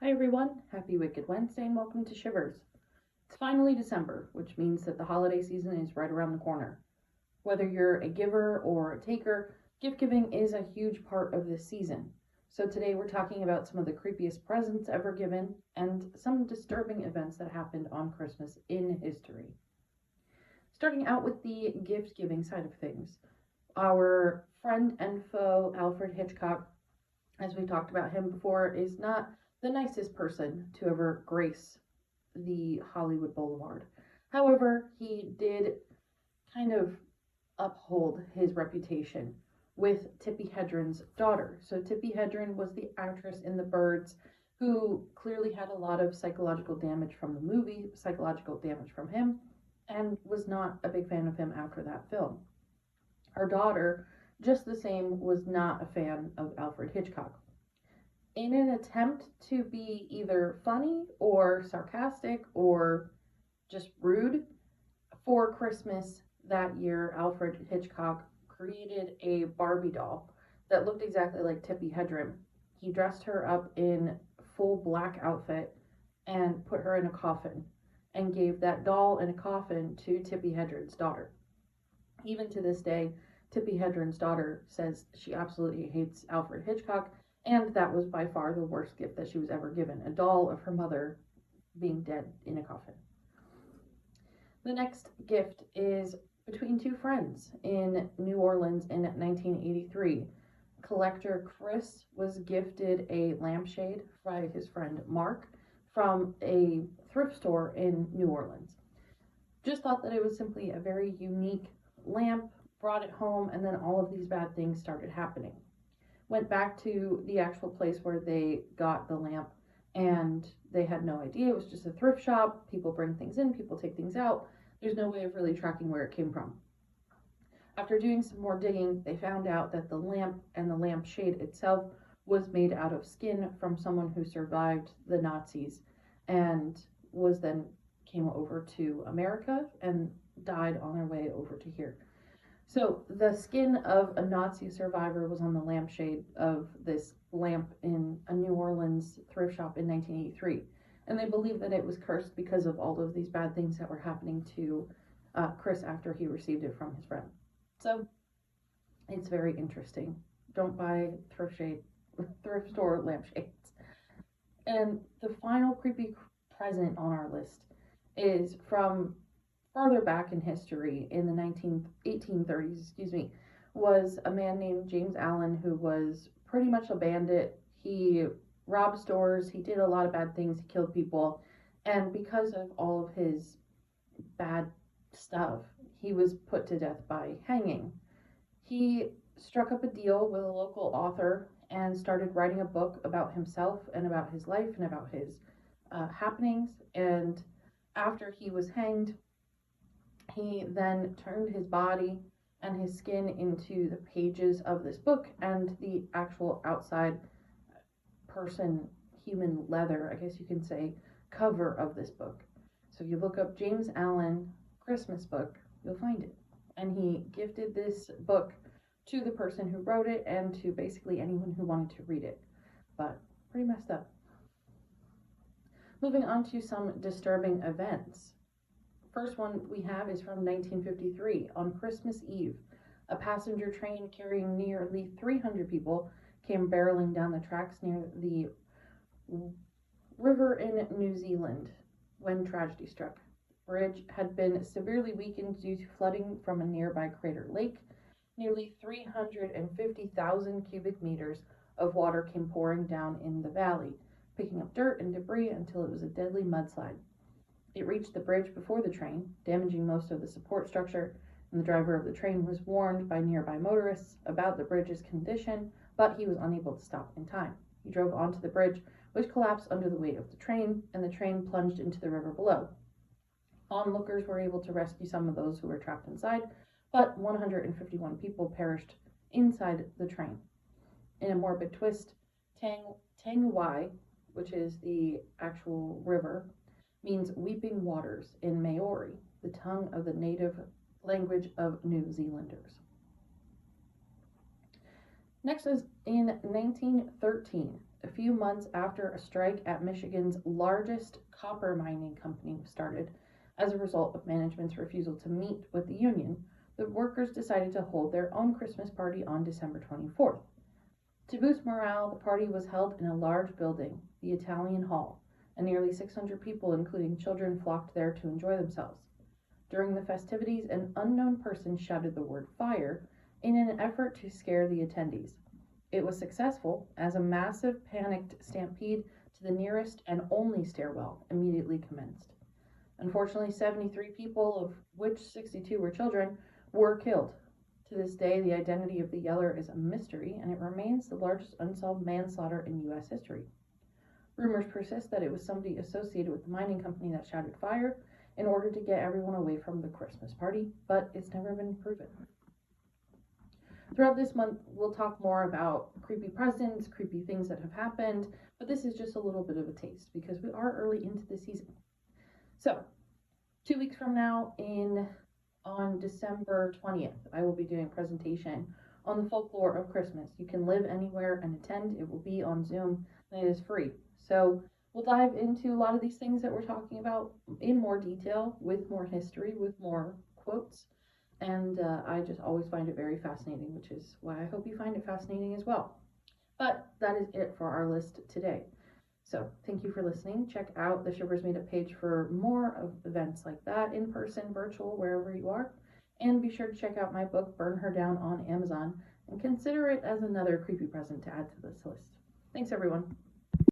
Hi everyone, happy Wicked Wednesday and welcome to Shivers. It's finally December, which means that the holiday season is right around the corner. Whether you're a giver or a taker, gift giving is a huge part of this season. So today we're talking about some of the creepiest presents ever given and some disturbing events that happened on Christmas in history. Starting out with the gift giving side of things, our friend and foe Alfred Hitchcock, as we talked about him before, is not the nicest person to ever grace the Hollywood Boulevard. However, he did kind of uphold his reputation with Tippi Hedren's daughter. So Tippi Hedren was the actress in The Birds who clearly had a lot of psychological damage from the movie, psychological damage from him, and was not a big fan of him after that film. Her daughter, just the same, was not a fan of Alfred Hitchcock. In an attempt to be either funny or sarcastic or just rude, for Christmas that year, Alfred Hitchcock created a Barbie doll that looked exactly like Tippi Hedren. He dressed her up in full black outfit and put her in a coffin and gave that doll in a coffin to Tippi Hedren's daughter. Even to this day, Tippi Hedren's daughter says she absolutely hates Alfred Hitchcock, and that was by far the worst gift that she was ever given, a doll of her mother being dead in a coffin. The next gift is between two friends in New Orleans in 1983. Collector Chris was gifted a lampshade by his friend Mark from a thrift store in New Orleans. Just thought that it was simply a very unique lamp, brought it home, and then all of these bad things started happening. Went back to the actual place where they got the lamp, and they had no idea. It was just a thrift shop. People bring things in, people take things out. There's no way of really tracking where it came from. After doing some more digging, they found out that the lamp and the lamp shade itself was made out of skin from someone who survived the Nazis and was then came over to America and died on their way over to here. So the skin of a Nazi survivor was on the lampshade of this lamp in a New Orleans thrift shop in 1983. And they believe that it was cursed because of all of these bad things that were happening to Chris after he received it from his friend. So it's very interesting. Don't buy thrift store lampshades. And the final creepy present on our list is from farther back in history, in the 1830s, was a man named James Allen who was pretty much a bandit. He robbed stores, he did a lot of bad things, he killed people, and because of all of his bad stuff, he was put to death by hanging. He struck up a deal with a local author and started writing a book about himself and about his life and about his happenings. And after he was hanged, he then turned his body and his skin into the pages of this book and the actual outside person, human leather, I guess you can say, cover of this book. So if you look up James Allen Christmas book, you'll find it. And he gifted this book to the person who wrote it and to basically anyone who wanted to read it. But pretty messed up. Moving on to some disturbing events. First one we have is from 1953. On Christmas Eve, a passenger train carrying nearly 300 people came barreling down the tracks near the river in New Zealand when tragedy struck. The bridge had been severely weakened due to flooding from a nearby crater lake. Nearly 350,000 cubic meters of water came pouring down in the valley, picking up dirt and debris until it was a deadly mudslide. It reached the bridge before the train, damaging most of the support structure, and the driver of the train was warned by nearby motorists about the bridge's condition, but he was unable to stop in time. He drove onto the bridge, which collapsed under the weight of the train, and the train plunged into the river below. Onlookers were able to rescue some of those who were trapped inside, but 151 people perished inside the train. In a morbid twist, Tangawai, which is the actual river, means weeping waters in Maori, the tongue of the native language of New Zealanders. Next is in 1913. a few months after a strike at Michigan's largest copper mining company was started. As a result of management's refusal to meet with the union, the workers decided to hold their own Christmas party on December 24th. To boost morale, the party was held in a large building, the Italian Hall, and nearly 600 people, including children, flocked there to enjoy themselves. During the festivities, an unknown person shouted the word fire in an effort to scare the attendees. It was successful, as a massive panicked stampede to the nearest and only stairwell immediately commenced. Unfortunately, 73 people, of which 62 were children, were killed. To this day, the identity of the yeller is a mystery, and it remains the largest unsolved manslaughter in U.S. history. Rumors persist that it was somebody associated with the mining company that shouted fire in order to get everyone away from the Christmas party, but it's never been proven. Throughout this month, we'll talk more about creepy presidents, creepy things that have happened, but this is just a little bit of a taste because we are early into the season. So, 2 weeks from now, on December 20th, I will be doing a presentation on the folklore of Christmas. You can live anywhere and attend. It will be on Zoom, and it is free. So we'll dive into a lot of these things that we're talking about in more detail, with more history, with more quotes. And I just always find it very fascinating, which is why I hope you find it fascinating as well. But that is it for our list today. So thank you for listening. Check out the Shivers Meetup page for more of events like that, in person, virtual, wherever you are. And be sure to check out my book, Burn Her Down, on Amazon, and consider it as another creepy present to add to this list. Thanks, everyone.